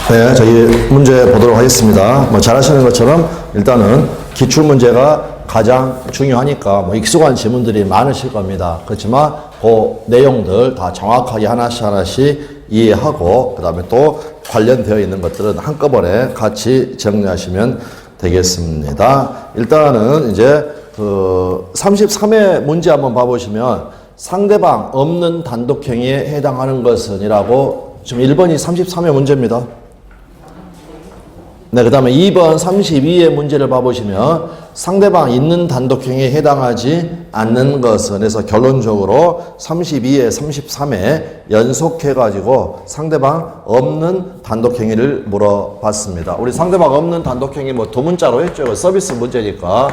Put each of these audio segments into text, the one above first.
네, 저희 문제 보도록 하겠습니다. 잘 아시는 것처럼 일단은 기출문제가 가장 중요하니까 익숙한 지문들이 많으실 겁니다. 그렇지만 그 내용들 다 정확하게 하나씩 이해하고 그 다음에 또 관련되어 있는 것들은 한꺼번에 같이 정리하시면 되겠습니다. 일단은 이제 33회 문제 한번 봐보시면 상대방 없는 단독행위에 해당하는 것은 이라고 지금 1번이 33회 문제입니다. 네, 그 다음에 2번 32의 문제를 봐보시면 상대방 있는 단독행위에 해당하지 않는 것은 해서 결론적으로 32에 33에 연속해가지고 상대방 없는 단독행위를 물어봤습니다. 우리 상대방 없는 단독행위 두 문자로 했죠. 서비스 문제니까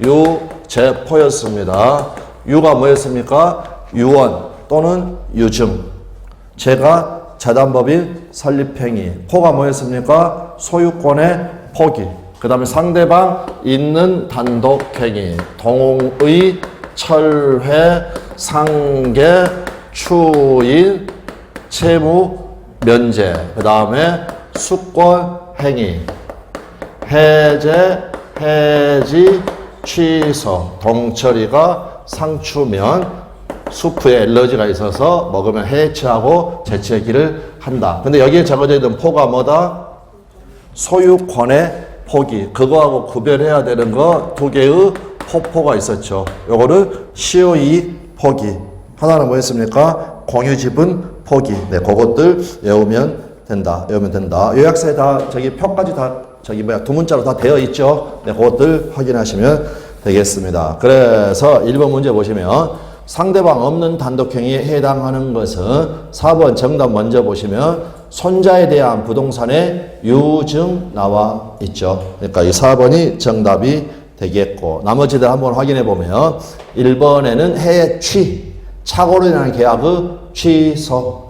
유, 제, 포였습니다. 유가 뭐였습니까? 유언 또는 유증. 제가 재단법인 설립행위. 포가 뭐였습니까? 소유권의 포기. 그 다음에 상대방 있는 단독행위. 동의, 철회, 상계, 추인, 채무, 면제. 그 다음에 수권행위. 해제, 해지, 취소. 동처리가 상추면 수프에 엘러지가 있어서 먹으면 해체하고 재채기를 한다. 근데 여기에 적어져 있는 포가 뭐다? 소유권의 포기. 그거하고 구별해야 되는 거 두 개의 포가 있었죠. 요거를 COE 포기. 하나는 뭐였습니까? 공유지분 포기. 네, 그것들 외우면 된다. 요약서에 다 표까지 다 두 문자로 다 되어 있죠. 네, 그것들 확인하시면 되겠습니다. 그래서 1번 문제 보시면 상대방 없는 단독행위에 해당하는 것은 4번 정답 먼저 보시면 손자에 대한 부동산의 유증 나와 있죠. 그러니까 이 4번이 정답이 되겠고 나머지들 한번 확인해 보면 1번에는 해취, 착오로 인한 계약의 취소.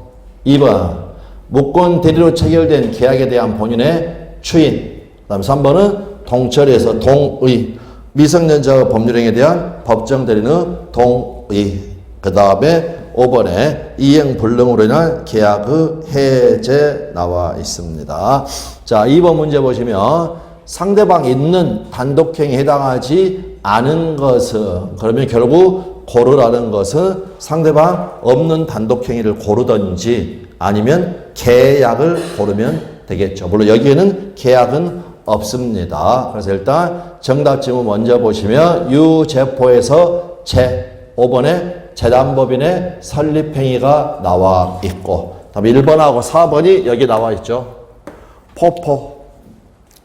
2번 무권 대리로 체결된 계약에 대한 본인의 추인. 그 다음 3번은 동처리에서 동의. 미성년자 법률행위에 대한 법정 대리는 동의. 그 다음에 5번에 이행불능으로 인한 계약의 해제 나와 있습니다. 자, 2번 문제 보시면 상대방 있는 단독행위에 해당하지 않은 것은 그러면 결국 고르라는 것은 상대방 없는 단독행위를 고르든지 아니면 계약을 고르면 되겠죠. 물론 여기에는 계약은 없습니다. 그래서 일단 정답 지문 먼저 보시면 유제포에서 제 5번에 재단법인의 설립행위가 나와 있고 다음에 1번하고 4번이 여기 나와 있죠. 포.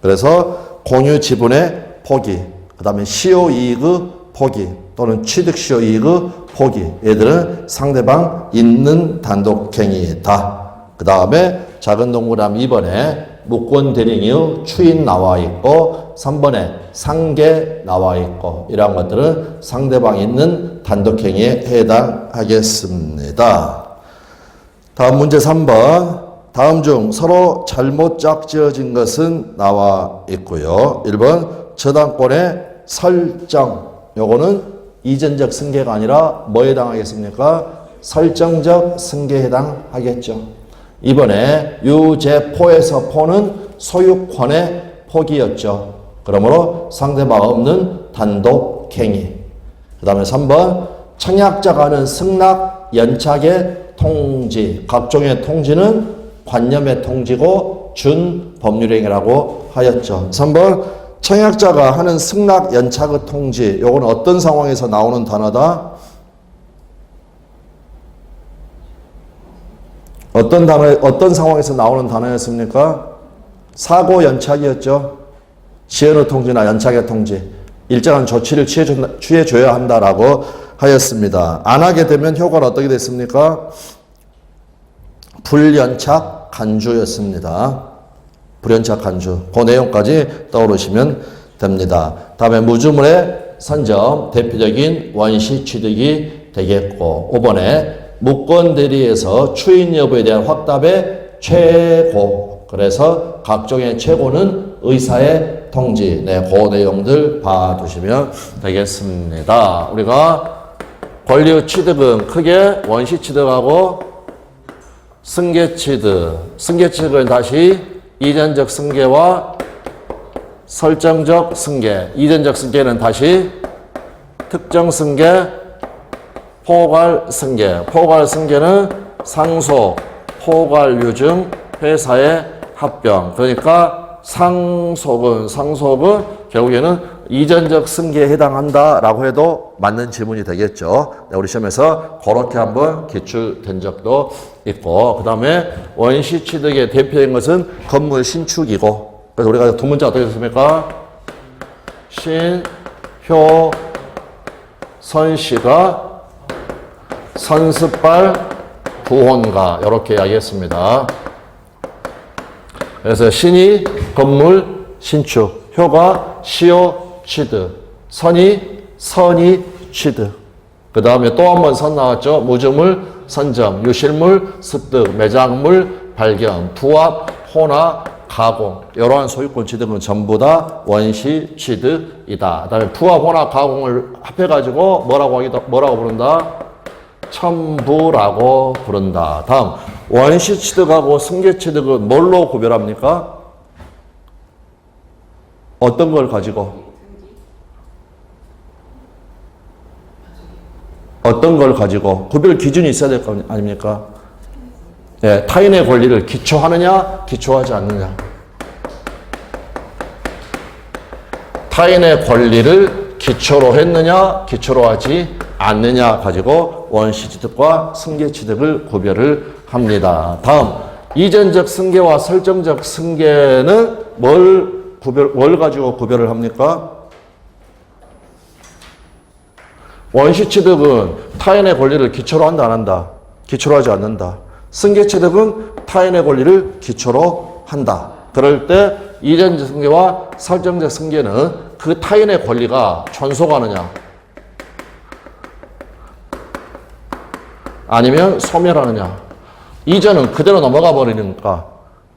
그래서 공유지분의 포기, 그 다음에 시효이익의 포기 또는 취득시효이익의 포기. 얘들은 상대방 있는 단독행위다. 그 다음에 작은 동그라미 2번에 무권대리인의 추인 나와 있고 3번에 상계 나와 있고 이러한 것들은 상대방 있는 단독행위에 해당하겠습니다. 다음 문제 3번. 다음 중 서로 잘못 짝지어진 것은 나와 있고요. 1번 저당권의 설정. 요거는 이전적 승계가 아니라 뭐에 해당하겠습니까? 설정적 승계에 해당하겠죠. 2번에 유제포에서 포는 소유권의 포기였죠. 그러므로 상대방 없는 단독행위. 그 다음에 3번 청약자가 하는 승낙 연착의 통지. 각종의 통지는 관념의 통지고 준법률행위라고 하였죠. 3번 청약자가 하는 승낙 연착의 통지. 요건 어떤 상황에서 나오는 단어다? 어떤 상황에서 나오는 단어였습니까? 사고 연착이었죠. 지연의 통지나 연착의 통지. 일정한 조치를 취해줘야 한다라고 하였습니다. 안 하게 되면 효과는 어떻게 됐습니까? 불연착 간주였습니다. 불연착 간주. 그 내용까지 떠오르시면 됩니다. 다음에 무주물의 선점, 대표적인 원시 취득이 되겠고 5번에 무권대리에서 추인 여부에 대한 확답의 최고. 그래서 각종의 최고는 의사의 통지. 네, 그 내용들 봐두시면 되겠습니다. 우리가 권리의 취득은 크게 원시 취득하고 승계 취득. 승계 취득은 다시 이전적 승계와 설정적 승계. 이전적 승계는 다시 특정 승계, 포괄 승계. 포괄 승계는 상속, 포괄 유증, 회사의 합병. 그러니까 상속은 결국에는 이전적 승계에 해당한다라고 해도 맞는 지문이 되겠죠. 우리 시험에서 그렇게 한번 기출된 적도 있고, 그 다음에 원시 취득의 대표인 것은 건물 신축이고, 그래서 우리가 두 문제 어떻게 됐습니까? 신, 효, 선시가 선습발 부혼가 이렇게 이야기했습니다. 그래서 신이 건물 신축, 효가 시효 취득, 선이 취득. 그 다음에 또 한 번 선 나왔죠. 무주물 선점, 유실물 습득, 매장물 발견, 부합, 혼합, 가공. 이러한 소유권 취득은 전부 다 원시 취득이다. 그 다음에 부합, 혼합, 가공을 합해가지고 뭐라고 부른다? 첨부라고 부른다. 다음, 원시 취득하고 승계 취득은 뭘로 구별합니까? 어떤 걸 가지고? 어떤 걸 가지고? 구별 기준이 있어야 될 거 아닙니까? 예, 타인의 권리를 기초하느냐, 기초하지 않느냐. 타인의 권리를 기초로 했느냐, 기초로 하지 않느냐 가지고 원시 취득과 승계 취득을 구별을 합니다. 다음, 이전적 승계와 설정적 승계는 뭘 가지고 구별을 합니까? 원시 취득은 타인의 권리를 기초로 한다, 안 한다? 기초로 하지 않는다. 승계 취득은 타인의 권리를 기초로 한다. 그럴 때 이전적 승계와 설정적 승계는 그 타인의 권리가 존속하느냐, 아니면 소멸하느냐. 이전은 그대로 넘어가 버리니까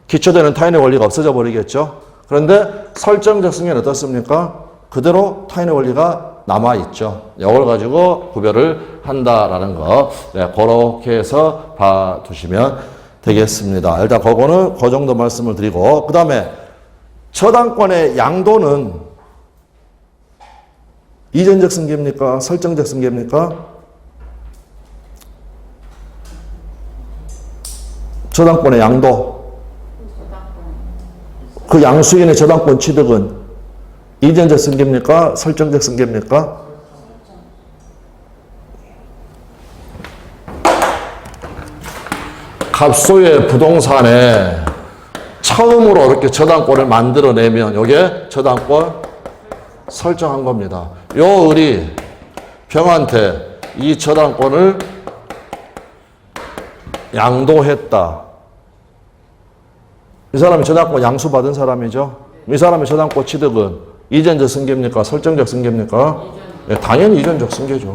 기초되는 타인의 권리가 없어져 버리겠죠. 그런데 설정적 승계는 어떻습니까? 그대로 타인의 권리가 남아있죠. 이걸 가지고 구별을 한다라는 거. 네, 그렇게 해서 봐두시면 되겠습니다. 일단 그거는 그 정도 말씀을 드리고, 그 다음에 저당권의 양도는 이전적 승계입니까? 설정적 승계입니까? 저당권의 양도. 그 양수인의 저당권 취득은 이전적 승계입니까? 설정적 승계입니까? 갑소의 부동산에 처음으로 이렇게 저당권을 만들어내면 이게 저당권 설정한 겁니다. 요 을이 병한테 이 저당권을 양도했다. 이 사람이 저당권 양수받은 사람이죠. 이 사람의 저당권 취득은 이전적 승계입니까? 설정적 승계입니까? 네, 당연히 이전적 승계죠.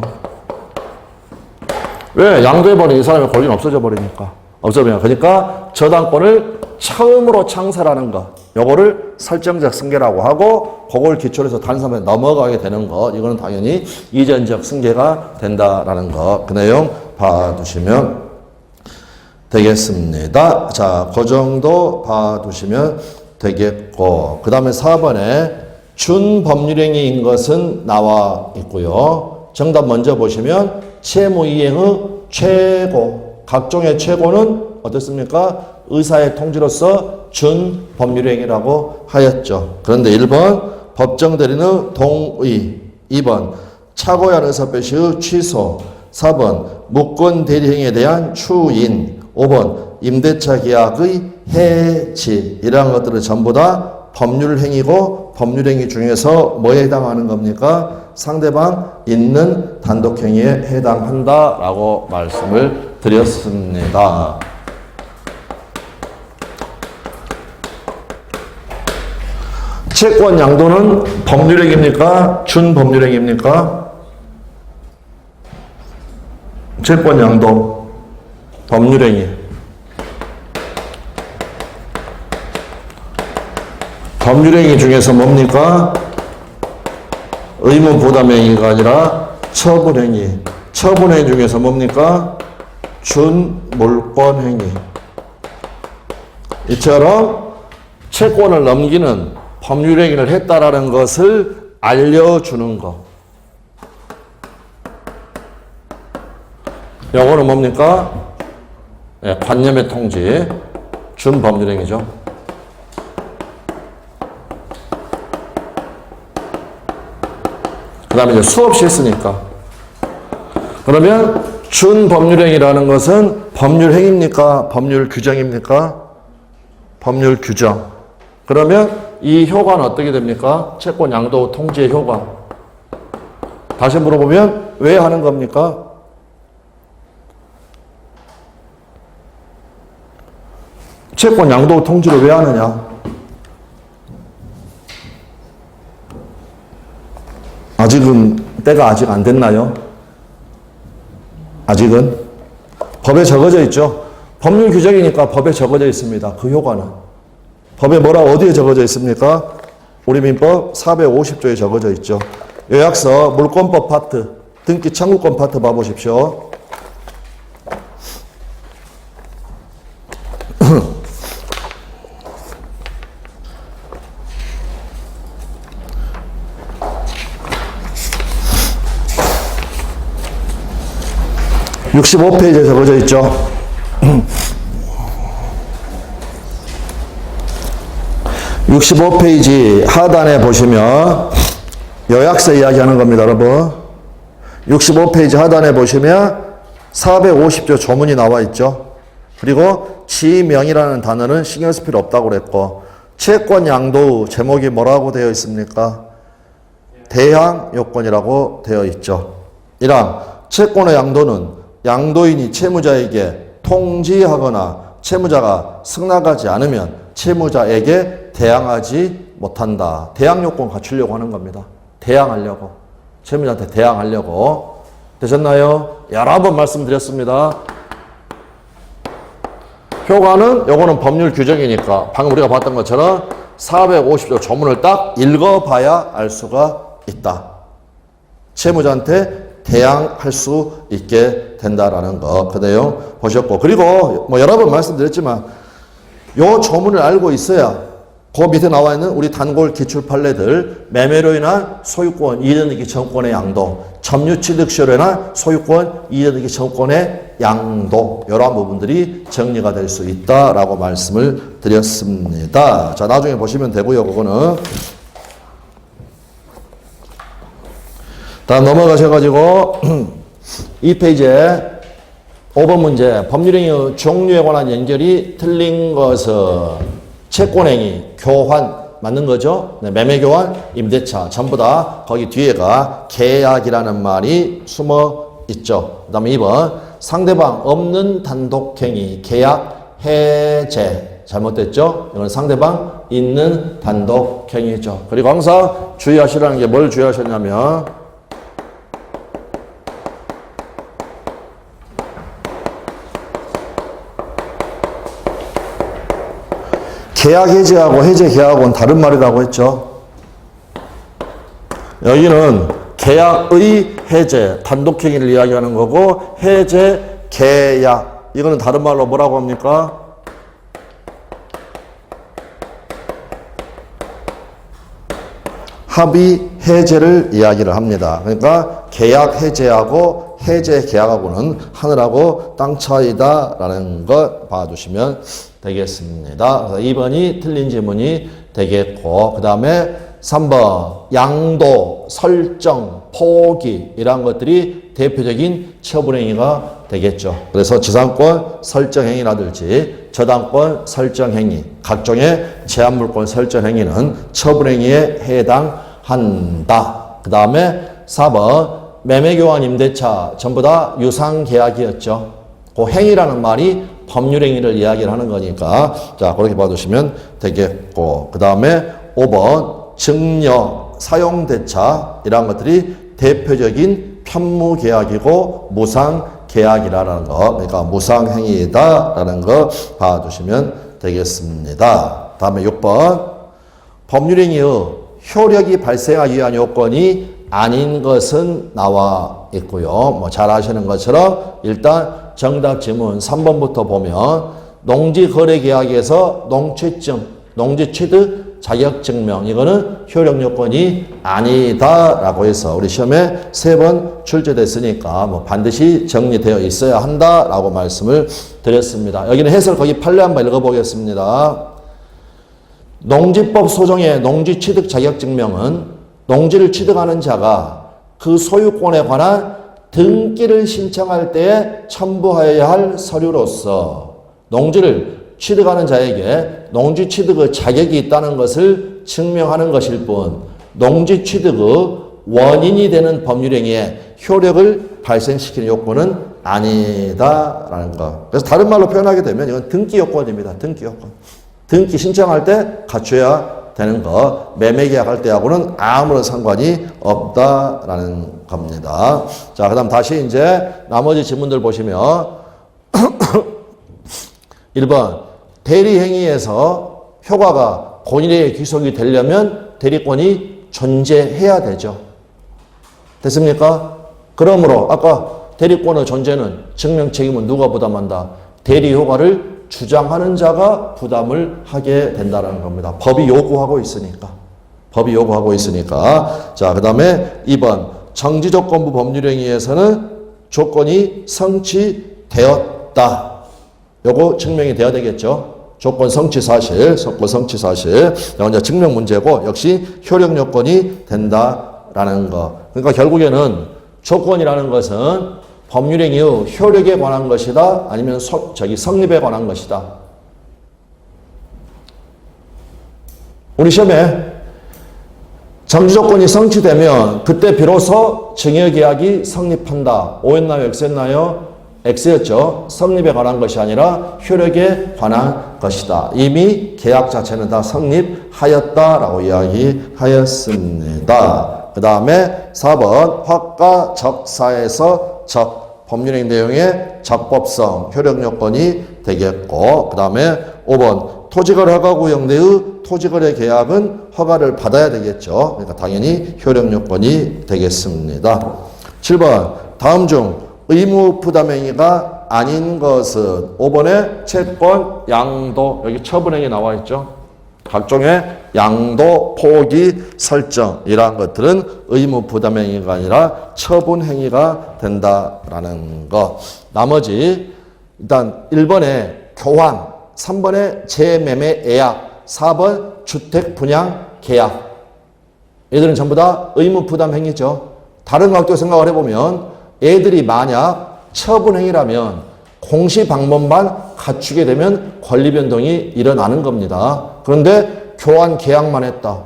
왜? 양도해버린 이 사람의 권리는 없어져 버리니까. 그러니까 저당권을 처음으로 창설하는 것, 요거를 설정적 승계라고 하고, 그걸 기초로 해서 다른 사람에 넘어가게 되는 것, 이거는 당연히 이전적 승계가 된다라는 것. 그 내용 봐두시면 되겠습니다. 자, 그 정도 봐두시면 되겠고, 그 다음에 4번에 준법률행위인 것은 나와 있고요. 정답 먼저 보시면 채무이행의 최고, 각종의 최고는 어떻습니까? 의사의 통지로서 준법률행위라고 하였죠. 그런데 1번 법정대리는 동의, 2번 착오한 의사표시의 취소, 4번 무권대리행위에 대한 추인, 5번 임대차 계약의 해지. 이러한 것들은 전부 다 법률행위고, 법률행위 중에서 뭐에 해당하는 겁니까? 상대방 있는 단독행위에 해당한다라고 말씀을 드렸습니다. 채권 양도는 법률행위입니까? 준법률행위입니까? 채권 양도 법률행위. 법률행위 중에서 뭡니까? 의무부담행위가 아니라 처분행위. 처분행위 중에서 뭡니까? 준물권행위. 이처럼 채권을 넘기는 법률행위를 했다라는 것을 알려주는 거. 요거는 뭡니까? 네, 관념의 통지, 준법률행위죠. 그 다음에 이제 수없이 했으니까. 그러면 준법률행위라는 것은 법률행위입니까? 법률규정입니까? 법률규정. 그러면 이 효과는 어떻게 됩니까? 채권 양도 통지의 효과. 다시 물어보면 왜 하는 겁니까? 채권 양도 통지를 왜 하느냐? 아직은 때가 아직 안 됐나요? 아직은 법에 적어져 있죠. 법률 규정이니까 법에 적어져 있습니다. 그 효과는 법에 뭐라고 어디에 적어져 있습니까? 우리 민법 450조에 적어져 있죠. 요약서 물권법 파트, 등기 청구권 파트 봐보십시오. (65페이지에) 적어져 있죠. (65페이지) 하단에 보시면 요약서 이야기하는 겁니다, 여러분. 65페이지 하단에 보시면 450조 조문이 나와 있죠. 그리고 지명이라는 단어는 신경 쓸 필요 없다고 그랬고, 채권 양도 제목이 뭐라고 되어 있습니까? 대항 요건이라고 되어 있죠. 1항 채권의 양도는 양도인이 채무자에게 통지하거나 채무자가 승낙하지 않으면 채무자에게 대항하지 못한다. 대항 요건 갖추려고 하는 겁니다. 대항하려고. 채무자한테 대항하려고. 되셨나요? 여러 번 말씀드렸습니다. 효과는 요거는 법률 규정이니까 방금 우리가 봤던 것처럼 450조 조문을 딱 읽어봐야 알 수가 있다. 채무자한테 대항할 수 있게 된다라는 거. 그 내용 보셨고. 그리고 뭐 여러 번 말씀드렸지만 요 조문을 알고 있어야 그 밑에 나와 있는 우리 단골 기출 판례들, 매매로 인한 소유권 이전이익 청구권의 양도, 점유취득시효로 인한 소유권 이전이익 청구권의 양도, 이러한 부분들이 정리가 될 수 있다라고 말씀을 드렸습니다. 자, 나중에 보시면 되고요. 그거는 다음 넘어가셔가지고 2페이지에 5번 문제, 법률행위 종류에 관한 연결이 틀린 것은 채권행위, 교환 맞는 거죠? 네, 매매교환, 임대차 전부 다 거기 뒤에가 계약이라는 말이 숨어 있죠. 그 다음에 2번 상대방 없는 단독행위, 계약, 해제 잘못됐죠? 이건 상대방 있는 단독행위죠. 그리고 항상 주의하시라는 게 뭘 주의하셨냐면 계약 해제하고 해제 계약은 다른 말이라고 했죠. 여기는 계약의 해제, 단독행위를 이야기하는 거고 해제, 계약 이거는 다른 말로 뭐라고 합니까? 합의 해제를 이야기를 합니다. 그러니까 계약 해제하고 해제 계약하고는 하늘하고 땅 차이다라는 거 봐주시면 되겠습니다. 그래서 2번이 틀린 지문이 되겠고, 그 다음에 3번 양도, 설정, 포기 이러한 것들이 대표적인 처분행위가 되겠죠. 그래서 지상권 설정행위라든지 저당권 설정행위, 각종의 제한물권 설정행위는 처분행위에 해당한다. 그 다음에 4번 매매교환, 임대차 전부 다 유상계약이었죠. 그 행위라는 말이 법률행위를 이야기를 하는 거니까 자 그렇게 봐두시면 되겠고, 그 다음에 5번 증여, 사용대차 이런 것들이 대표적인 편무계약이고 무상계약이라는 거, 그러니까 무상행위다라는 거 봐두시면 되겠습니다. 다음에 6번 법률행위의 효력이 발생하기 위한 요건이 아닌 것은 나와 있고요. 뭐 잘 아시는 것처럼 일단 정답 지문 3번부터 보면 농지거래계약에서 농취증 농지 취득 자격증명 이거는 효력 요건이 아니다라고 해서 우리 시험에 3번 출제됐으니까 뭐 반드시 정리되어 있어야 한다라고 말씀을 드렸습니다. 여기는 해설 거기 판례 한번 읽어보겠습니다. 농지법 소정의 농지 취득 자격증명은 농지를 취득하는 자가 그 소유권에 관한 등기를 신청할 때에 첨부하여야 할 서류로서 농지를 취득하는 자에게 농지 취득의 자격이 있다는 것을 증명하는 것일 뿐 농지 취득의 원인이 되는 법률행위에 효력을 발생시키는 요건은 아니다라는 거. 그래서 다른 말로 표현하게 되면 이건 등기 요건입니다. 등기 요건. 등기 신청할 때 갖춰야 되는 거, 매매 계약할 때하고는 아무런 상관이 없다라는 겁니다. 자, 그 다음 다시 이제 나머지 지문들 보시면 1번 대리행위에서 효과가 본인에게 귀속이 되려면 대리권이 존재해야 되죠. 됐습니까? 그러므로 아까 대리권의 존재는 증명 책임은 누가 부담한다? 대리 효과를 주장하는 자가 부담을 하게 된다는 겁니다. 법이 요구하고 있으니까. 법이 요구하고 있으니까. 자, 그 다음에 2번 정지조건부 법률행위에서는 조건이 성취되었다. 요거 증명이 돼야 되겠죠. 조건 성취 사실, 조건 성취 사실. 이제 증명 문제고 역시 효력 요건이 된다라는 거. 그러니까 결국에는 조건이라는 것은 법률행위의 효력에 관한 것이다. 아니면 성립에 관한 것이다. 우리 시험에 정지조건이 성취되면 그때 비로소 증여계약이 성립한다. O였나요? X였나요? X였죠. 성립에 관한 것이 아니라 효력에 관한 것이다. 이미 계약 자체는 다 성립하였다라고 이야기하였습니다. 그 다음에 4번 확과 적사에서 적 법률행 내용의 적법성 효력 요건이 되겠고 그 다음에 5번 토지거래 허가구역내의 토지거래 계약은 허가를 받아야 되겠죠. 그러니까 당연히 효력 요건이 되겠습니다. 7번 다음 중 의무 부담행위가 아닌 것은 5번에 채권, 양도, 여기 처분행위 나와 있죠. 각종의 양도, 포기, 설정 이러한 것들은 의무 부담행위가 아니라 처분행위가 된다라는 거. 나머지 일단 1번에 교환, 3번에 재매매 예약, 4번 주택 분양 계약. 얘들은 전부 다 의무 부담행위죠. 다른 각도 생각을 해보면 애들이 만약 처분행위라면 공시방법만 갖추게 되면 권리변동이 일어나는 겁니다. 그런데 교환 계약만 했다.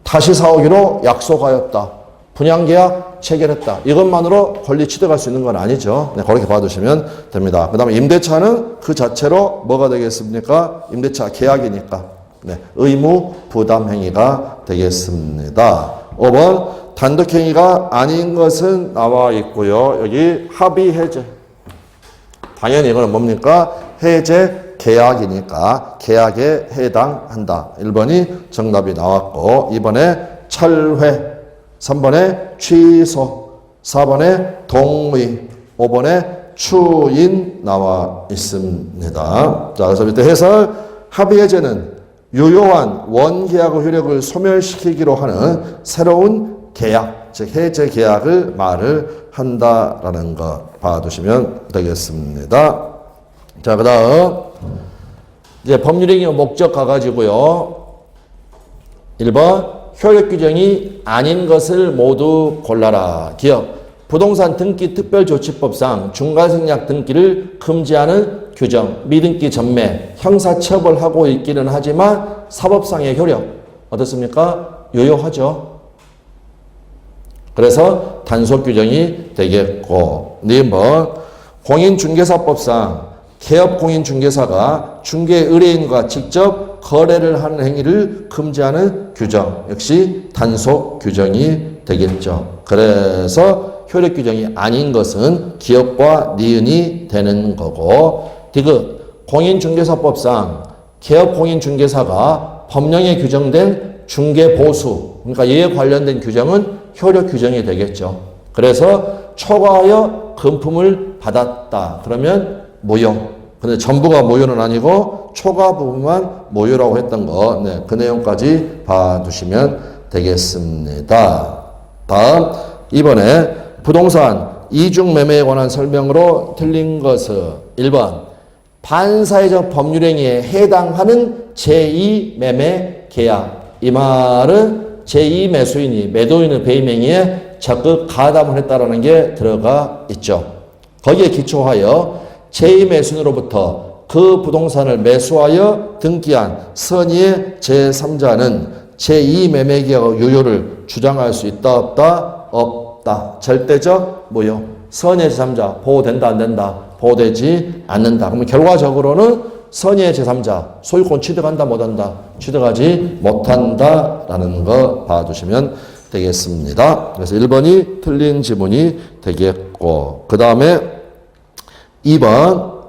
다시 사오기로 약속하였다. 분양계약 체결했다. 이것만으로 권리 취득할 수 있는 건 아니죠. 네, 그렇게 봐두시면 됩니다. 그 다음에 임대차는 그 자체로 뭐가 되겠습니까? 임대차 계약이니까. 네, 의무 부담행위가 되겠습니다. 5번 단독행위가 아닌 것은 나와 있고요. 여기 합의 해제. 당연히 이거는 뭡니까? 해제 계약이니까 계약에 해당한다. 1번이 정답이 나왔고 2번에 철회, 3번에 취소, 4번에 동의, 5번에 추인 나와 있습니다. 자, 그래서 밑에 해설 합의 해제는 유효한 원계약의 효력을 소멸시키기로 하는 새로운 계약, 즉 해제 계약을 말을 한다라는 거 봐두시면 되겠습니다. 자, 그 다음 이제 법률행위 목적 가가지고요. 1번 효력 규정이 아닌 것을 모두 골라라. 기억 부동산 등기 특별조치법상 중과생략 등기를 금지하는 규정, 미등기 전매, 형사처벌하고 있기는 하지만 사법상의 효력 어떻습니까? 유효하죠. 그래서 단속 규정이 되겠고 2번 공인중개사법상 개업공인중개사가 중개 의뢰인과 직접 거래를 하는 행위를 금지하는 규정 역시 단속 규정이 되겠죠. 그래서 효력 규정이 아닌 것은 기업과 니은이 되는 거고 디귿 공인중개사법상 개업공인중개사가 법령에 규정된 중개보수 그러니까 이에 관련된 규정은 효력 규정이 되겠죠. 그래서 초과하여 금품을 받았다. 그러면 무효. 근데 전부가 모유는 아니고 초과 부분만 모유라고 했던 거, 네, 그 내용까지 봐두시면 되겠습니다. 다음, 이번에 부동산 이중매매에 관한 설명으로 틀린 것은 1번 반사회적 법률행위에 해당하는 제2매매 계약. 이 말은 제2매수인이 매도인의 배임행위에 적극 가담을 했다라는 게 들어가 있죠. 거기에 기초하여 제2매수인으로부터 그 부동산을 매수하여 등기한 선의의 제3자는 제2매매계약 유효를 주장할 수 있다 없다? 없다. 절대적 무효. 선의의 제3자 보호된다 안 된다? 보호되지 않는다. 그러면 결과적으로는 선의의 제3자 소유권 취득한다 못한다? 취득하지 못한다라는 거 봐두시면 되겠습니다. 그래서 1번이 틀린 지문이 되겠고, 그 다음에 2번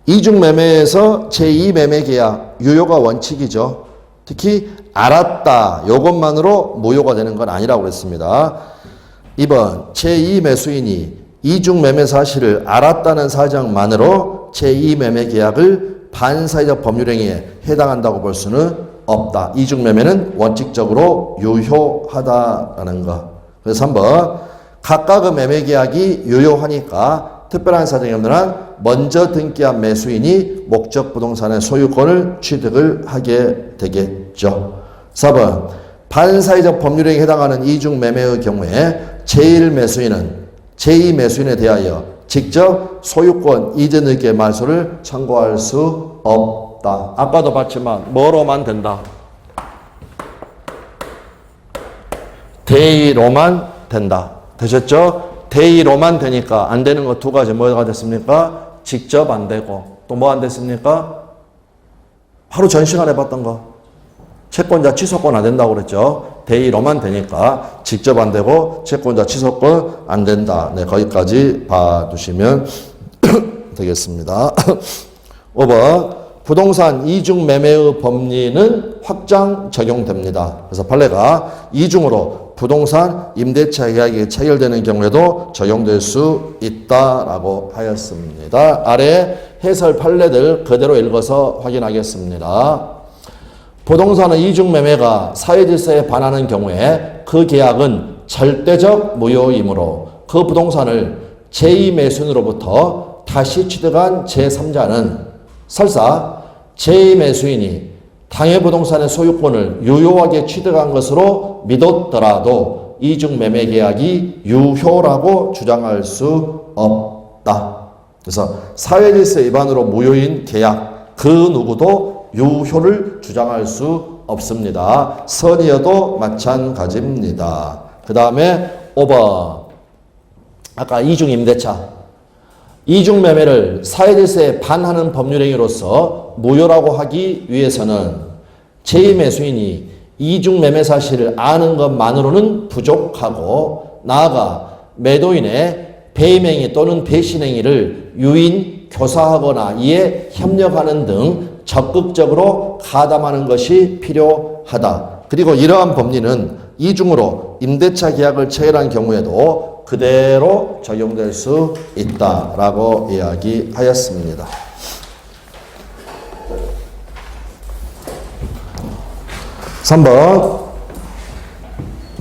이중매매에서 제2매매계약 유효가 원칙이죠. 특히 알았다 요것만으로 무효가 되는 건 아니라고 그랬습니다. 2번 제2매수인이 이중매매 사실을 알았다는 사정만으로 제2매매계약을 반사회적 법률행위에 해당한다고 볼 수는 없다. 이중매매는 원칙적으로 유효하다라는 거. 그래서 3번 각각의 매매계약이 유효하니까 특별한 사정이 없는 한 먼저 등기한 매수인이 목적 부동산의 소유권을 취득을 하게 되겠죠. 4번 반사회적 법률행위에 해당하는 이중매매의 경우에 제1매수인은 제2매수인에 대하여 직접 소유권 이전 의결 말소를 청구할 수 없다. 아까도 봤지만 뭐로만 된다? 대의로만 된다. 되셨죠? 대의로만 되니까 안 되는 거 두 가지 뭐가 됐습니까? 직접 안 되고 또 뭐 안 됐습니까? 하루 전 시간에 봤던 거 채권자 취소권 안 된다고 그랬죠. 대의로만 되니까 직접 안 되고 채권자 취소권 안 된다. 네, 거기까지 봐두시면 되겠습니다. 5번 부동산 이중매매의 법리는 확장 적용됩니다. 그래서 판례가 이중으로 부동산 임대차 계약이 체결되는 경우에도 적용될 수 있다라고 하였습니다. 아래 해설 판례들 그대로 읽어서 확인하겠습니다. 부동산의 이중매매가 사회질서에 반하는 경우에 그 계약은 절대적 무효이므로 그 부동산을 제2매수인으로부터 다시 취득한 제3자는 설사 제2매수인이 당해 부동산의 소유권을 유효하게 취득한 것으로 믿었더라도 이중매매 계약이 유효라고 주장할 수 없다. 그래서 사회질서 위반으로 무효인 계약 그 누구도 유효를 주장할 수 없습니다. 선의여도 마찬가지입니다. 그 다음에 5번 아까 이중임대차 이중매매를 사회질서에 반하는 법률행위로서 무효라고 하기 위해서는 제2매수인이 이중매매 사실을 아는 것만으로는 부족하고 나아가 매도인의 배임행위 또는 배신행위를 유인, 교사하거나 이에 협력하는 등 적극적으로 가담하는 것이 필요하다. 그리고 이러한 법리는 이중으로 임대차 계약을 체결한 경우에도 그대로 적용될 수 있다라고 이야기하였습니다. 3번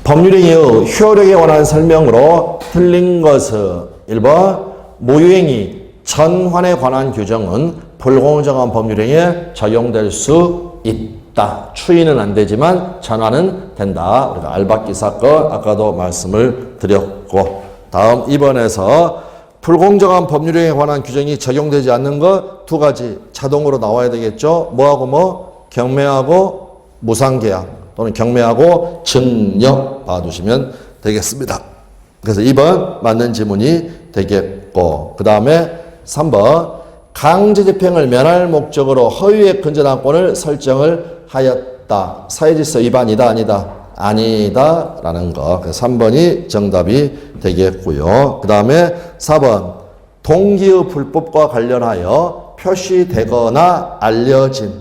법률행위의 효력에 관한 설명으로 틀린 것은 1번 모유행위 전환에 관한 규정은 불공정한 법률행위에 적용될 수 있다. 추인은 안 되지만 전환은 된다. 우리가 알박기 사건 아까도 말씀을 드렸고 다음 2번에서 불공정한 법률행위에 관한 규정이 적용되지 않는 것 두 가지 자동으로 나와야 되겠죠. 뭐하고 뭐? 경매하고 무상계약 또는 경매하고 증여 봐두시면 되겠습니다. 그래서 2번 맞는 지문이 되겠고 그 다음에 3번 강제집행을 면할 목적으로 허위의 근저당권을 설정을 하였다. 사회질서 위반이다 아니다? 아니다 라는 거. 그래서 3번이 정답이 되겠고요. 그 다음에 4번 동기의 불법과 관련하여 표시되거나 알려진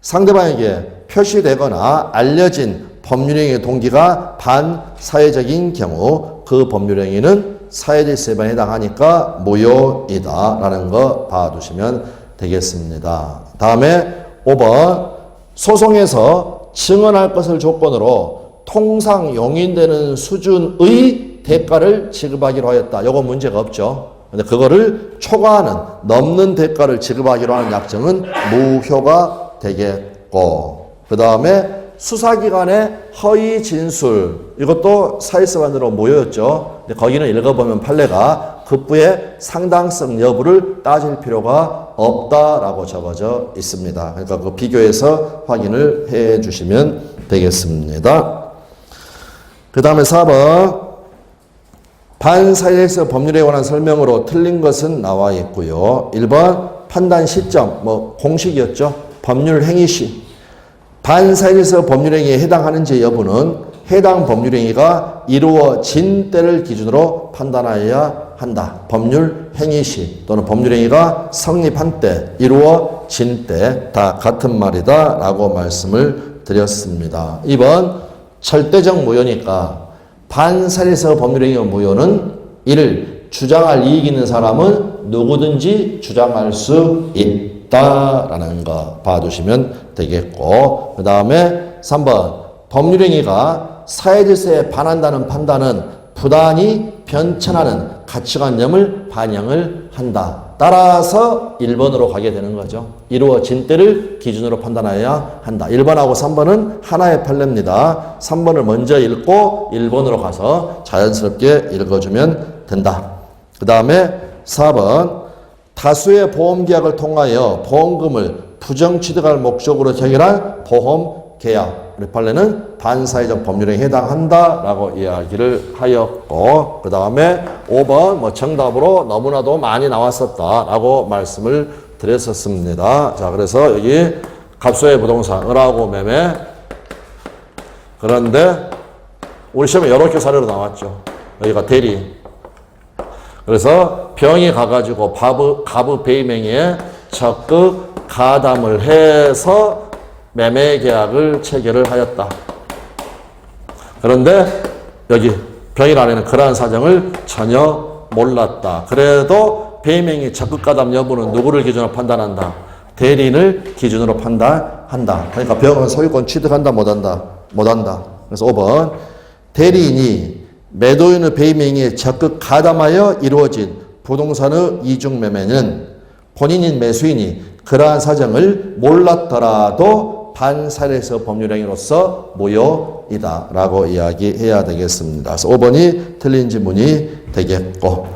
상대방에게 표시되거나 알려진 법률행위 동기가 반사회적인 경우 그 법률행위는 사회질서에 해당하니까 무효이다라는 거 봐두시면 되겠습니다. 다음에 5번 소송에서 증언할 것을 조건으로 통상 용인되는 수준의 대가를 지급하기로 하였다. 이거 문제가 없죠. 근데 그거를 초과하는 넘는 대가를 지급하기로 하는 약정은 무효가 되겠고, 그 다음에 수사기관의 허위 진술, 이것도 사실서반으로 무효였죠. 근데 거기는 읽어보면 판례가 급부의 상당성 여부를 따질 필요가 없다라고 적어져 있습니다. 그러니까 그 비교해서 확인을 해 주시면 되겠습니다. 그 다음에 4번 반사회에서 법률에 관한 설명으로 틀린 것은 나와 있고요. 1번 판단 시점, 공식이었죠. 법률 행위 시. 반사회에서 법률 행위에 해당하는지 여부는 해당 법률 행위가 이루어진 때를 기준으로 판단하여야 한다. 법률 행위 시 또는 법률 행위가 성립한 때, 이루어진 때 다 같은 말이다 라고 말씀을 드렸습니다. 2번 절대적 무효니까 반사회에서 법률 행위 무효는 이를 주장할 이익 있는 사람은 누구든지 주장할 수 있다라는 거 봐두시면 되겠고, 그 다음에 3번 법률행위가 사회질서에 반한다는 판단은 부단히 변천하는 가치관념을 반영을 한다. 따라서 1번으로 가게 되는 거죠. 이루어진 때를 기준으로 판단해야 한다. 1번하고 3번은 하나의 판례입니다. 3번을 먼저 읽고 1번으로 가서 자연스럽게 읽어주면 된다. 그 다음에 4번 다수의 보험계약을 통하여 보험금을 부정취득할 목적으로 체결한 보험계약. 우리 판례는 반사회적 법률에 해당한다라고 이야기를 하였고, 그 다음에 5번 정답으로 너무나도 많이 나왔었다라고 말씀을 드렸었습니다. 자, 그래서 여기 갑소의 부동산, 을하고 매매. 그런데 우리 시험에 이렇게 사례로 나왔죠. 여기가 대리. 그래서 병이 가가지고 가부 배임행위에 적극 가담을 해서 매매 계약을 체결을 하였다. 그런데 여기 병이라는 그러한 사정을 전혀 몰랐다. 그래도 배임행위 적극 가담 여부는 누구를 기준으로 판단한다? 대리인을 기준으로 판단한다. 그러니까 병은 소유권 취득한다 못한다? 못한다. 그래서 5번 대리인이 매도인의 배임행위에 적극 가담하여 이루어진 부동산의 이중매매는 본인인 매수인이 그러한 사정을 몰랐더라도 반사회에서 법률행위로서 무효이다 라고 이야기해야 되겠습니다. 그래서 5번이 틀린 지문이 되겠고,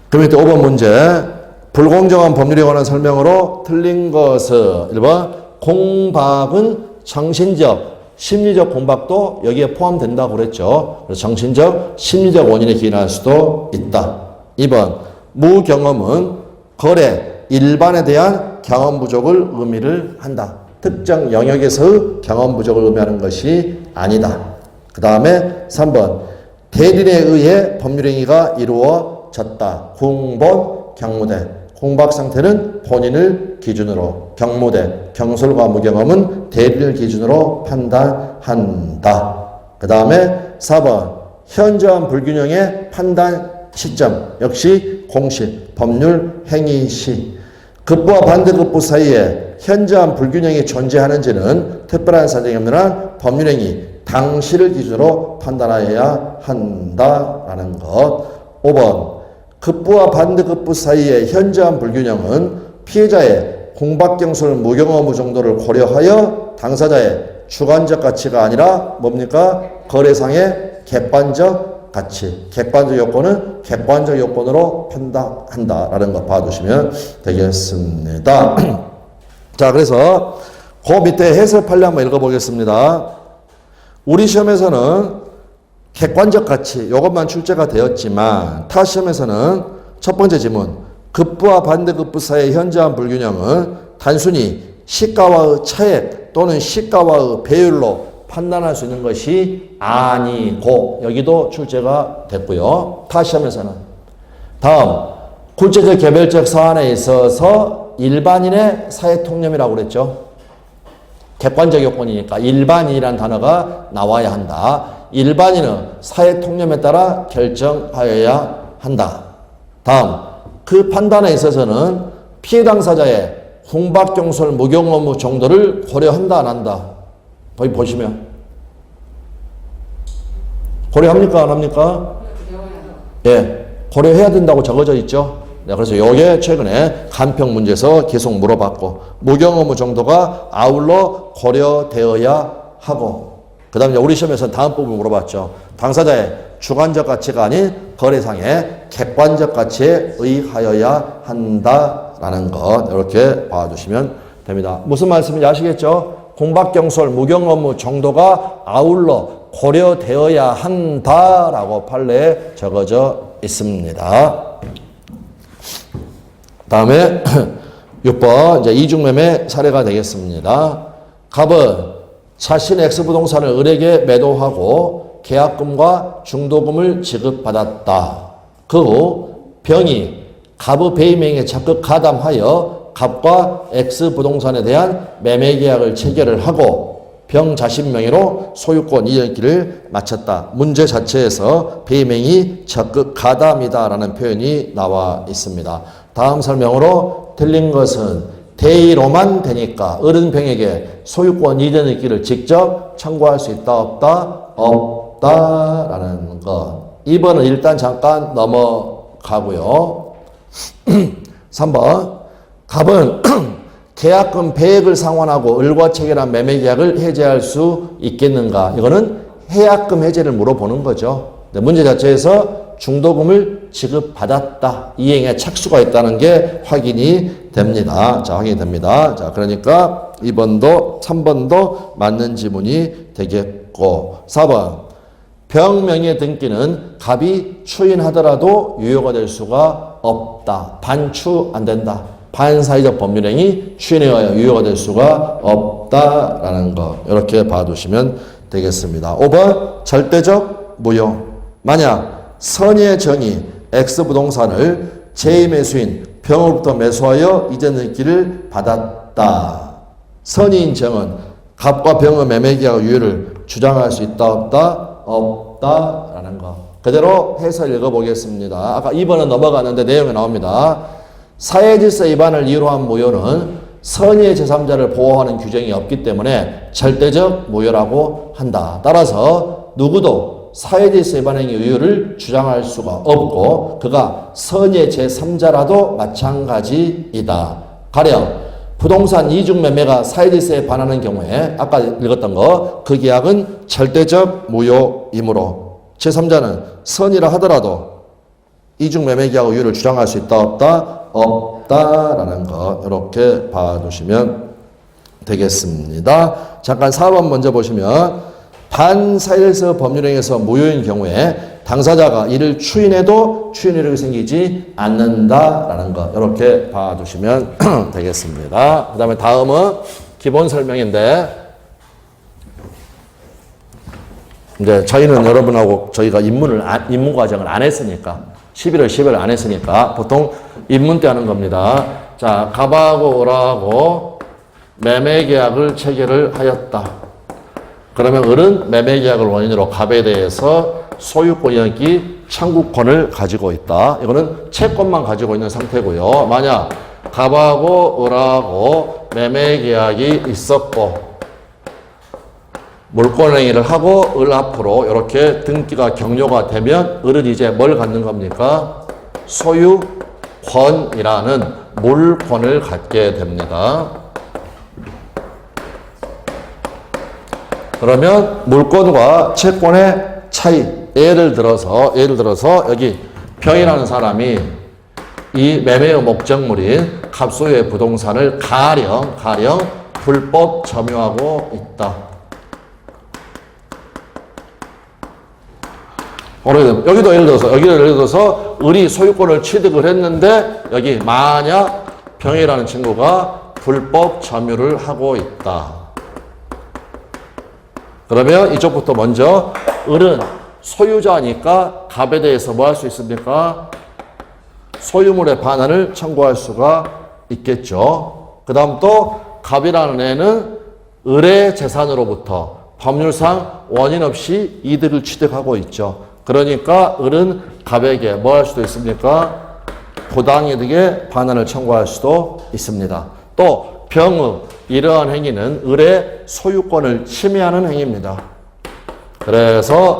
그 밑에 5번 문제 불공정한 법률에 관한 설명으로 틀린 것은 1번 공박은 정신적 심리적 공박도 여기에 포함된다고 그랬죠. 그래서 정신적 심리적 원인에 기인할 수도 있다. 2번 무경험은 거래 일반에 대한 경험 부족을 의미를 한다. 특정 영역에서의 경험 부족을 의미하는 것이 아니다. 그 다음에 3번 대리인에 의해 법률행위가 이루어졌다. 궁본, 경무대. 공박 상태는 본인을 기준으로, 경무대, 경솔과 무경험은 대리인을 기준으로 판단한다. 그 다음에 4번 현저한 불균형의 판단 시점 역시 공식, 법률 행위 시. 급부와 반대급부 사이에 현저한 불균형이 존재하는지는 특별한 사정이 없는 한 법률행위 당시를 기준으로 판단하여야 한다라는 것. 5번 급부와 반대급부 사이의 현저한 불균형은 피해자의 공박경솔 무경험 정도를 고려하여 당사자의 주관적 가치가 아니라 뭡니까? 거래상의 객관적 가치, 객관적 요건은 객관적 요건으로 판단한다라는 거 봐두시면 되겠습니다. 자, 그래서 그 밑에 해설 판례 한번 읽어보겠습니다. 우리 시험에서는 객관적 가치 이것만 출제가 되었지만 타 시험에서는 첫 번째 지문 급부와 반대급부 사이의 현저한 불균형은 단순히 시가와의 차액 또는 시가와의 배율로 판단할 수 있는 것이 아니고 여기도 출제가 됐고요. 타 시험에서는 다음 구체적 개별적 사안에 있어서 일반인의 사회통념이라고 그랬죠. 객관적 요건이니까 일반인이라는 단어가 나와야 한다. 일반인의 사회 통념에 따라 결정하여야 한다. 다음, 그 판단에 있어서는 피해 당사자의 홍박경솔 무경 업무 정도를 고려한다 안 한다. 거기 보시면 고려합니까 안 합니까? 예, 고려해야 된다고 적어져 있죠. 네, 그래서 요게 최근에 간평 문제에서 계속 물어봤고, 무경 업무 정도가 아울러 고려되어야 하고, 그 다음에 우리 시험에서는 다음 부분 물어봤죠. 당사자의 주관적 가치가 아닌 거래상의 객관적 가치에 의하여야 한다라는 것, 이렇게 봐주시면 됩니다. 무슨 말씀인지 아시겠죠? 공박경솔 무경 업무 정도가 아울러 고려되어야 한다라고 판례에 적어져 있습니다. 다음에 6번 이제 이중매매 사례가 되겠습니다. 갑은 자신 X부동산을 을에게 매도하고 계약금과 중도금을 지급받았다. 그 후 병이 갑의 배임행위에 적극 가담하여 갑과 X부동산에 대한 매매계약을 체결을 하고 병 자신 명의로 소유권 이전기를 마쳤다. 문제 자체에서 배임행위 적극 가담이다라는 표현이 나와 있습니다. 다음 설명으로 틀린 것은 대의로만 되니까 어른병에게 소유권 이전 있기를 직접 청구할 수 있다 없다? 없다라는 것. 2번은 일단 잠깐 넘어가고요. 3번 갑은 계약금 배액을 상환하고 을과 체결한 매매계약을 해제할 수 있겠는가? 이거는 해약금 해제를 물어보는 거죠. 문제 자체에서 중도금을 지급받았다. 이행에 착수가 있다는 게 확인이 됩니다. 자, 확인이 됩니다. 자, 그러니까 2번도 3번도 맞는 지문이 되겠고, 4번 병명의 등기는 갑이 추인하더라도 유효가 될 수가 없다. 반추 안 된다. 반사회적 법률행위 추인에 의하여 유효가 될 수가 없다라는 거, 이렇게 봐두시면 되겠습니다. 5번 절대적 무효. 만약 선의의 정이 X부동산을 제2매수인 병으로부터 매수하여 이전 등기를 받았다. 선의인 정은 갑과 병의 매매계약 유효를 주장할 수 있다 없다? 없다라는 거. 그대로 해서 읽어보겠습니다. 아까 2번은 넘어갔는데 내용이 나옵니다. 사회질서 위반을 이유로 한 무효는 선의의 제3자를 보호하는 규정이 없기 때문에 절대적 무효라고 한다. 따라서 누구도 사회질서 위반 행위 의유를 주장할 수가 없고 그가 선의의 제3자라도 마찬가지이다. 가령 부동산 이중매매가 사회질서에 반하는 경우에 아까 읽었던 거, 그 계약은 절대적 무효이므로 제3자는 선의라 하더라도 이중매매 계약 의유를 주장할 수 있다 없다? 없다라는 거, 이렇게 봐두시면 되겠습니다. 잠깐 4번 먼저 보시면 반사회질서 법률행위에서 무효인 경우에 당사자가 이를 추인해도 추인이력이 생기지 않는다라는 것, 이렇게 봐두시면 되겠습니다. 그 다음에 다음은 기본 설명인데, 이제 저희는 여러분하고 저희가 입문 과정을 안 했으니까 11월 10일 안 했으니까 보통 입문 때 하는 겁니다. 자, 갑하고 을하고 매매계약을 체결을 하였다. 그러면 을은 매매계약을 원인으로 갑에 대해서 소유권 이전기 청구권을 가지고 있다. 이거는 채권만 가지고 있는 상태고요. 만약 갑하고 을하고 매매계약이 있었고 물권행위를 하고 을 앞으로 이렇게 등기가 격려가 되면 을은 이제 뭘 갖는 겁니까? 소유권이라는 물권을 갖게 됩니다. 그러면 물권과 채권의 차이, 예를 들어서 여기 병이라는 사람이 이 매매의 목적물인 갑소유의 부동산을 가령 불법 점유하고 있다. 여기도 예를 들어서 을이 소유권을 취득을 했는데 여기 만약 병이라는 친구가 불법 점유를 하고 있다. 그러면 이쪽부터 먼저 을은 소유자니까 갑에 대해서 뭐 할 수 있습니까? 소유물의 반환을 청구할 수가 있겠죠. 그 다음 또 갑이라는 애는 을의 재산으로부터 법률상 원인 없이 이득을 취득하고 있죠. 그러니까 을은 갑에게 뭐 할 수도 있습니까? 부당이득의 반환을 청구할 수도 있습니다. 또 병의 이러한 행위는 을의 소유권을 침해하는 행위입니다. 그래서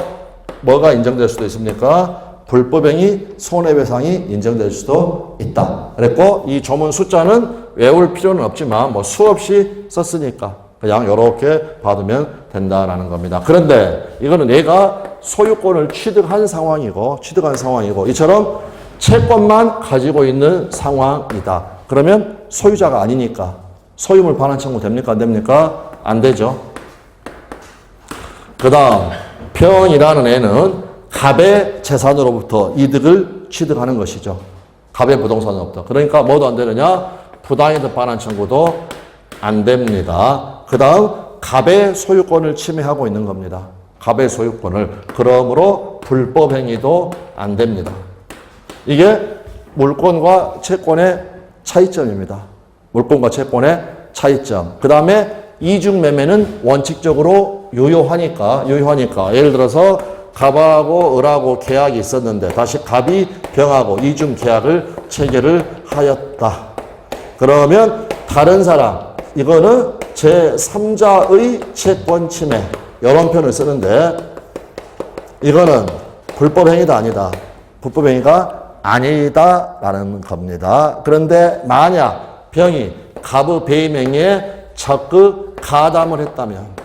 뭐가 인정될 수도 있습니까? 불법행위, 손해배상이 인정될 수도 있다. 그랬고 이 조문 숫자는 외울 필요는 없지만 뭐 수없이 썼으니까 그냥 이렇게 받으면 된다라는 겁니다. 그런데 이거는 내가 소유권을 취득한 상황이고 이처럼 채권만 가지고 있는 상황이다. 그러면 소유자가 아니니까 소유물 반환 청구 됩니까? 안 됩니까? 안 되죠. 그 다음 병이라는 애는 갑의 재산으로부터 이득을 취득하는 것이죠. 갑의 부동산으로부터. 그러니까 뭐도 안 되느냐? 부당이득 반환 청구도 안 됩니다. 그 다음 갑의 소유권을 침해하고 있는 겁니다. 갑의 소유권을. 그러므로 불법행위도 안 됩니다. 이게 물권과 채권의 차이점입니다. 물권과 채권의 차이점. 그 다음에 이중매매는 원칙적으로 유효하니까 예를 들어서 갑하고 을하고 계약이 있었는데 다시 갑이 병하고 이중 계약을 체결을 하였다. 그러면 다른 사람, 이거는 제3자의 채권 침해 이런 표현을 쓰는데 이거는 불법행위다 아니다. 불법행위가 아니다라는 겁니다. 그런데 만약 병이 갑의 배임행위에 적극 가담을 했다면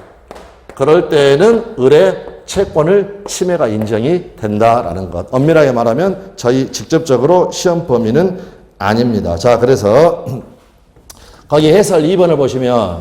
그럴 때에는 을의 채권을 침해가 인정이 된다라는 것. 엄밀하게 말하면 저희 직접적으로 시험 범위는 아닙니다. 자, 그래서 거기 해설 2번을 보시면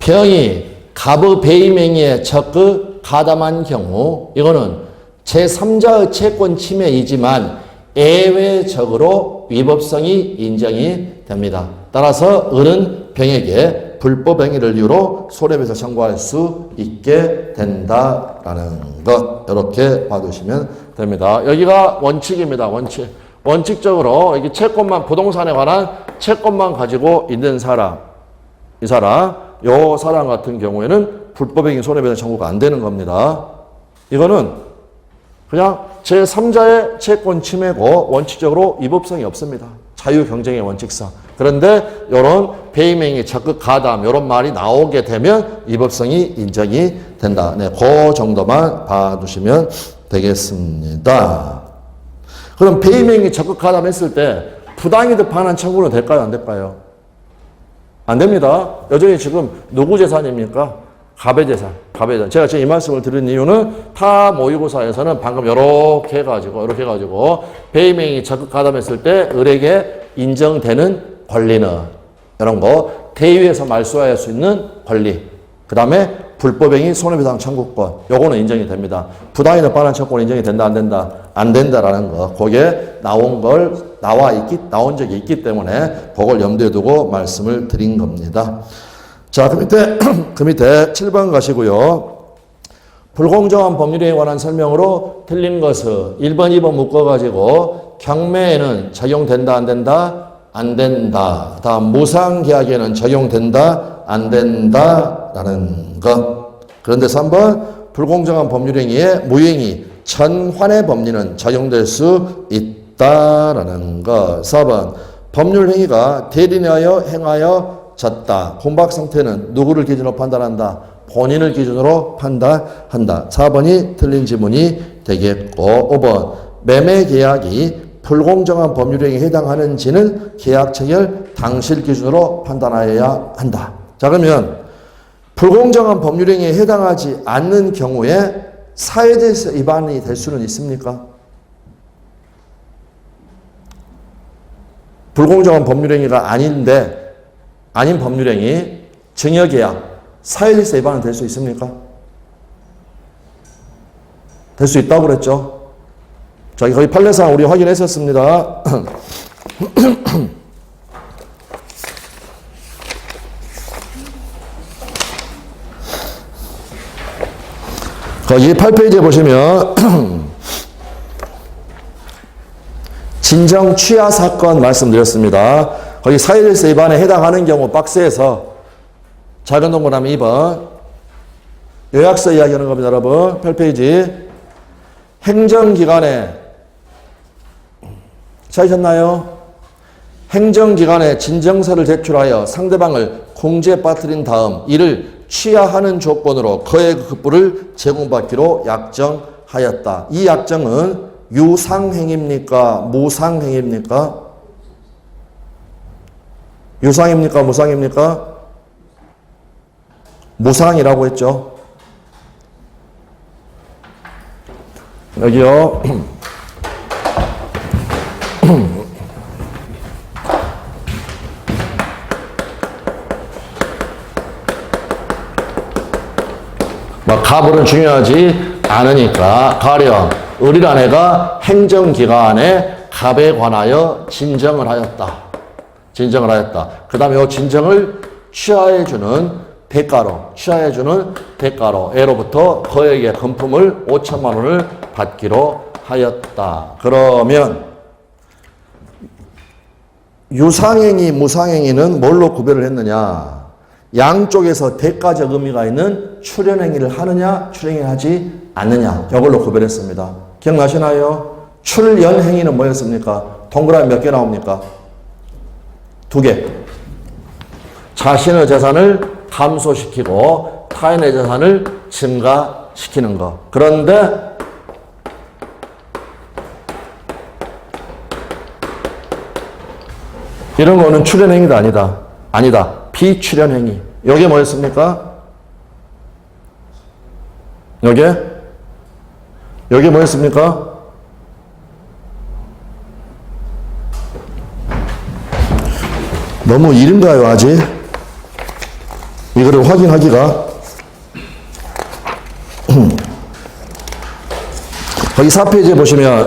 병이 갑의 배임행위에 적극 가담한 경우 이거는 제3자의 채권 침해이지만 예외적으로 위법성이 인정이 됩니다. 따라서 을은 병에게 불법행위를 이유로 손해배상 청구할 수 있게 된다라는 것 이렇게 봐두시면 됩니다. 여기가 원칙입니다. 원칙적으로 이게 채권만 부동산에 관한 채권만 가지고 있는 사람 이 사람 같은 경우에는 불법행위 손해배상 청구가 안 되는 겁니다. 이거는 그냥 제3자의 채권 침해고 원칙적으로 위법성이 없습니다. 자유경쟁의 원칙상. 그런데 이런 배임행위, 적극 가담 이런 말이 나오게 되면 위법성이 인정이 된다. 네, 그 정도만 봐두시면 되겠습니다. 그럼 배임행위, 적극 가담했을 때 부당이득 반환 청구는 될까요? 안 될까요? 안 됩니다. 여전히 지금 누구 재산입니까? 갑의 재산. 제가 지금 이 말씀을 드린 이유는 타 모의고사에서는 방금 이렇게 해가지고 배임행위 적극 가담했을 때 을에게 인정되는 권리는 이런 거 대위에서 말소할 수 있는 권리. 그 다음에 불법행위 손해배상 청구권. 요거는 인정이 됩니다. 부당이득 반환 청구권 인정이 된다 안 된다? 안 된다라는 거. 거기에 나온 적이 있기 때문에 그걸 염두에 두고 말씀을 드린 겁니다. 자, 그 밑에 7번 가시고요. 불공정한 법률에 관한 설명으로 틀린 것은 1번, 2번 묶어가지고 경매에는 적용된다, 안 된다? 안 된다. 다음 무상계약에는 적용된다, 안 된다? 라는 것. 그런데 3번 불공정한 법률행위에 무행위, 전환의 법리는 적용될 수 있다라는 것. 4번 법률행위가 대리인하여 행하여 졌다. 공박 상태는 누구를 기준으로 판단한다? 본인을 기준으로 판단한다. 4번이 틀린 지문이 되겠고 5번 매매계약이 불공정한 법률행위에 해당하는지는 계약 체결 당실 기준으로 판단하여야 한다. 자, 그러면 불공정한 법률행위에 해당하지 않는 경우에 사회질서 위반이 될 수는 있습니까? 불공정한 법률행위가 아닌 법률행위, 증여계약, 사회질서 위반은 될 수 있습니까? 될 수 있다고 그랬죠? 자, 거기 판례상 우리 확인했었습니다. 거기 8페이지에 보시면 진정 취하 사건 말씀드렸습니다. 거기 사회질서 위반에 해당하는 경우 박스에서 작은 동그라미 2번. 요약서 이야기하는 겁니다, 여러분. 8페이지. 행정기관에, 찾으셨나요? 행정기관에 진정서를 제출하여 상대방을 공지에 빠뜨린 다음 이를 취하하는 조건으로 거액 흑부를 제공받기로 약정하였다. 이 약정은 유상행입니까? 무상행입니까? 유상입니까? 무상입니까? 무상이라고 했죠. 여기요. 뭐 가불은 중요하지 않으니까 가령 을이란 애가 행정기관에 갑에 관하여 진정을 하였다. 진정을 하였다. 그 다음에 이 진정을 취하해주는 대가로 애로부터 거액의 금품을 5천만 원을 받기로 하였다. 그러면 유상행위, 무상행위는 뭘로 구별을 했느냐? 양쪽에서 대가적 의미가 있는 출연행위를 하느냐, 출연행위를 하지 않느냐, 이걸로 구별했습니다. 기억나시나요? 출연행위는 뭐였습니까? 동그라미 몇 개 나옵니까? 2개. 자신의 재산을 감소시키고 타인의 재산을 증가시키는 것. 그런데 이런 거는 출연행위가 아니다. 아니다. 비출연행위. 이게 뭐였습니까? 이게 뭐였습니까? 너무 이른가요, 아직? 이거를 확인하기가. 거기 4페이지에 보시면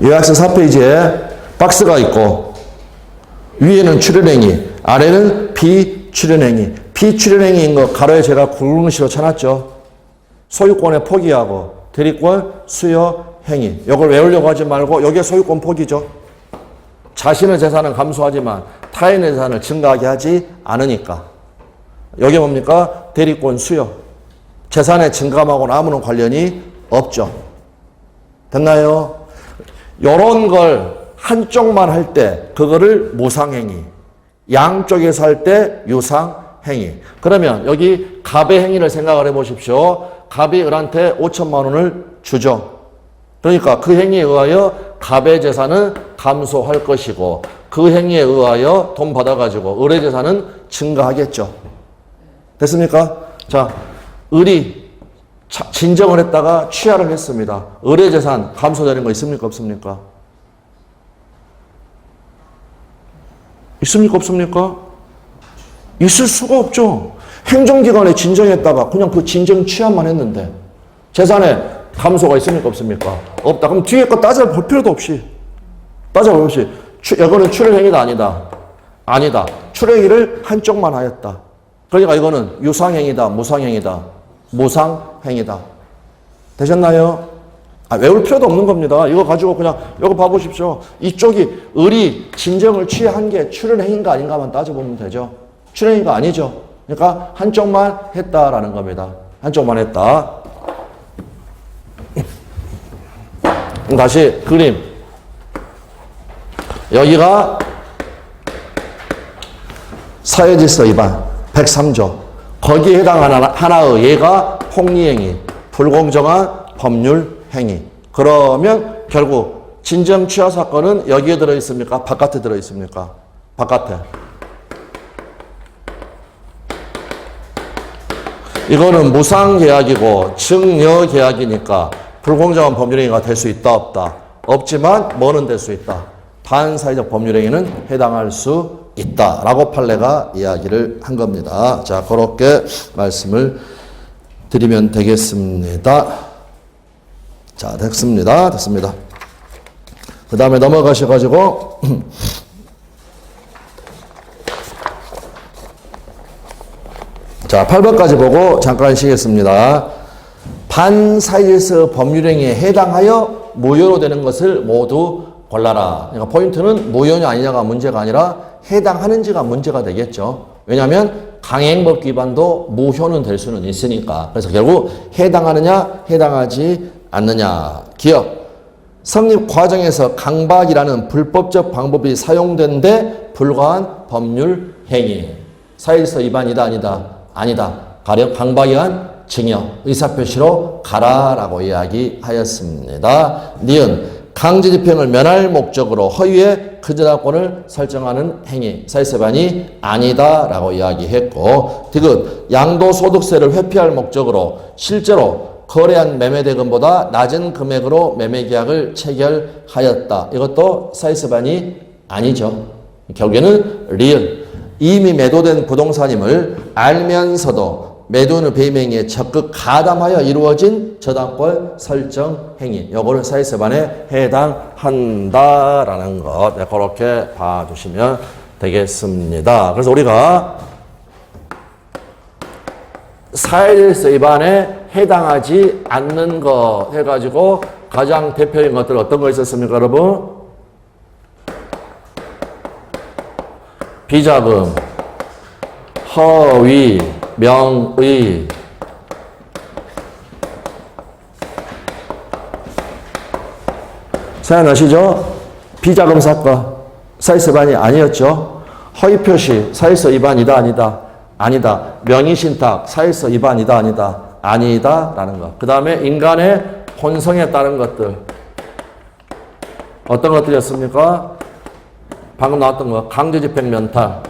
요약서 4페이지에 박스가 있고 위에는 출연행위, 아래는 비출연행위. 비출연행위인 거 가로에 제가 굵은시로 쳐놨죠. 소유권의 포기하고 대리권 수여 행위. 이걸 외우려고 하지 말고 여기에 소유권 포기죠. 자신의 재산은 감소하지만 타인의 재산을 증가하게 하지 않으니까. 여기 뭡니까? 대리권 수여. 재산의 증감하고는 아무런 관련이 없죠. 됐나요? 요런 걸 한쪽만 할 때 그거를 무상행위, 양쪽에서 할 때 유상행위. 그러면 여기 갑의 행위를 생각을 해보십시오. 갑이 을한테 5천만 원을 주죠. 그러니까 그 행위에 의하여 갑의 재산은 감소할 것이고 그 행위에 의하여 돈 받아가지고 을의 재산은 증가하겠죠. 됐습니까? 자, 을이 진정을 했다가 취하를 했습니다. 을의 재산 감소되는 거 있습니까? 없습니까? 있습니까? 없습니까? 있을 수가 없죠. 행정기관에 진정했다가 그냥 그 진정 취하만 했는데 재산에 감소가 있습니까? 없습니까? 없다. 그럼 뒤에 거 따져볼 필요도 없이. 이거는 출연행위다 아니다? 아니다. 출연행위를 한쪽만 하였다. 그러니까 이거는 유상행위다, 무상행위다? 무상행위다. 되셨나요? 외울 필요도 없는 겁니다. 이거 가지고 그냥 이거 봐보십시오. 이쪽이 을이 진정을 취한 게 출연행위인가 아닌가만 따져보면 되죠. 출연행위가 아니죠. 그러니까 한쪽만 했다라는 겁니다. 한쪽만 했다. 다시 그림. 여기가 사회질서 위반 103조. 거기에 해당하는 하나의 예가 폭리행위, 불공정한 법률 행위. 그러면 결국 진정 취하 사건은 여기에 들어있습니까? 바깥에 들어있습니까? 바깥에. 이거는 무상계약이고 증여계약이니까 불공정한 법률행위가 될 수 있다 없다? 없지만 뭐는 될 수 있다? 반사회적 법률행위는 해당할 수 있다 라고 판례가 이야기를 한 겁니다. 자, 그렇게 말씀을 드리면 되겠습니다. 자, 됐습니다. 그 다음에 넘어가셔가지고 자, 8번까지 보고 잠깐 쉬겠습니다. 반사회질서 법률행위에 해당하여 무효로 되는 것을 모두 골라라. 그러니까 포인트는 무효냐 아니냐가 문제가 아니라 해당하는지가 문제가 되겠죠. 왜냐하면 강행법 위반도 무효는 될 수는 있으니까. 그래서 결국 해당하느냐 해당하지 않느냐. 기억. 성립 과정에서 강박이라는 불법적 방법이 사용된 데 불과한 법률 행위. 사일서 위반이다 아니다? 아니다. 가령 강박에 의한 징역, 의사표시로 가라라고 이야기하였습니다. 니은 강제집행을 면할 목적으로 허위의 근저당권을 설정하는 행위, 사일서 위반이 아니다라고 이야기했고, 디귿 양도소득세를 회피할 목적으로 실제로 거래한 매매대금보다 낮은 금액으로 매매계약을 체결하였다. 이것도 사일서 위반이 아니죠. 결국에는 리을. 이미 매도된 부동산임을 알면서도 매도인의 배임행위에 적극 가담하여 이루어진 저당권 설정 행위. 요거는 사일서 위반에 해당한다라는 것. 네, 그렇게 봐주시면 되겠습니다. 그래서 우리가 사일서 위반에 해당하지 않는 것 해가지고 가장 대표적인 것들 어떤 거 있었습니까, 여러분? 비자금, 허위, 명의, 생각나시죠? 비자금 사건, 사일서 위반이 아니었죠? 허위 표시, 사일서 위반이다, 아니다? 아니다. 명의신탁, 사일서 위반이다, 아니다? 아니다, 라는 것. 그 다음에 인간의 본성에 따른 것들. 어떤 것들이었습니까? 방금 나왔던 거, 강제집행 면탈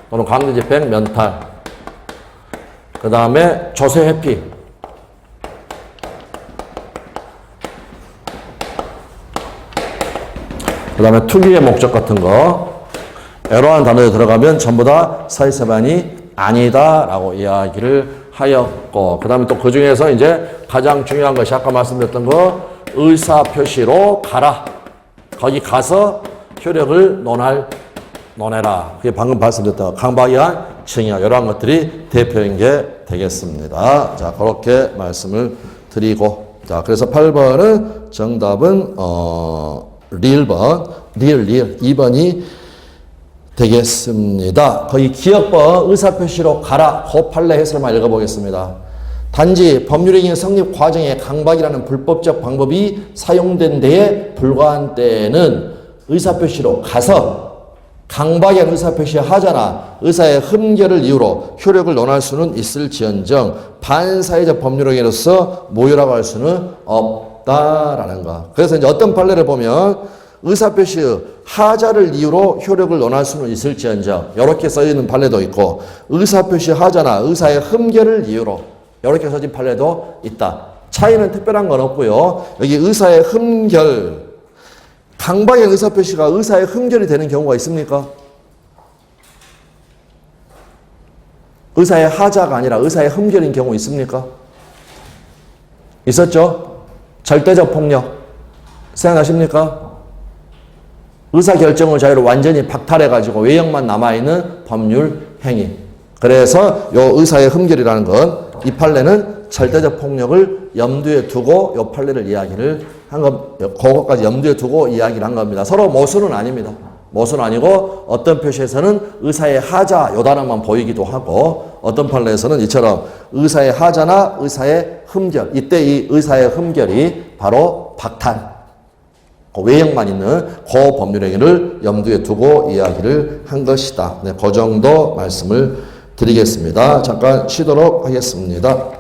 또는 강제집행 면탈. 그 다음에 조세 회피. 그 다음에 투기의 목적 같은 거. 에러한 단어에 들어가면 전부 다 사일서 위반이 아니다라고 이야기를 하였고, 그 다음에 또 그 중에서 이제 가장 중요한 것이 아까 말씀드렸던 거, 의사표시로 가라. 거기 가서 효력을 논해라. 그게 방금 말씀드렸던 강박에 의한 징역, 이러한 것들이 대표인 게 되겠습니다. 자, 그렇게 말씀을 드리고. 자, 그래서 8번은 정답은, 리을. 2번이 되겠습니다. 거의 기억법 의사표시로 가라. 그 판례 해설만 읽어보겠습니다. 단지 법률행위 성립 과정에 강박이라는 불법적 방법이 사용된 데에 불과한 때에는 의사표시로 가서 강박에 의한 의사표시 하자나 의사의 흠결을 이유로 효력을 논할 수는 있을지언정 반사회적 법률행위로서 모유라고 할 수는 없다라는 거. 그래서 이제 어떤 판례를 보면 의사표시의 하자를 이유로 효력을 논할 수는 있을지언정 이렇게 써있는 판례도 있고, 의사표시 하자나 의사의 흠결을 이유로 이렇게 써진 판례도 있다. 차이는 특별한 건 없고요. 여기 의사의 흠결, 강박의 의사표시가 의사의 흠결이 되는 경우가 있습니까? 의사의 하자가 아니라 의사의 흠결인 경우 있습니까? 있었죠? 절대적 폭력 생각나십니까? 의사결정의 자유를 완전히 박탈해가지고 외형만 남아있는 법률 행위. 그래서 요 의사의 흠결이라는 건, 이 판례는 절대적 폭력을 염두에 두고 요 판례를 이야기를 한 것, 그것까지 염두에 두고 이야기를 한 겁니다. 서로 모순은 아닙니다. 모순은 아니고 어떤 표시에서는 의사의 하자 요 단어만 보이기도 하고, 어떤 판례에서는 이처럼 의사의 하자나 의사의 흠결, 이때 이 의사의 흠결이 바로 박탈, 외형만 있는 그 법률행위를 염두에 두고 이야기를 한 것이다. 네, 그 정도 말씀을 드리겠습니다. 잠깐 쉬도록 하겠습니다.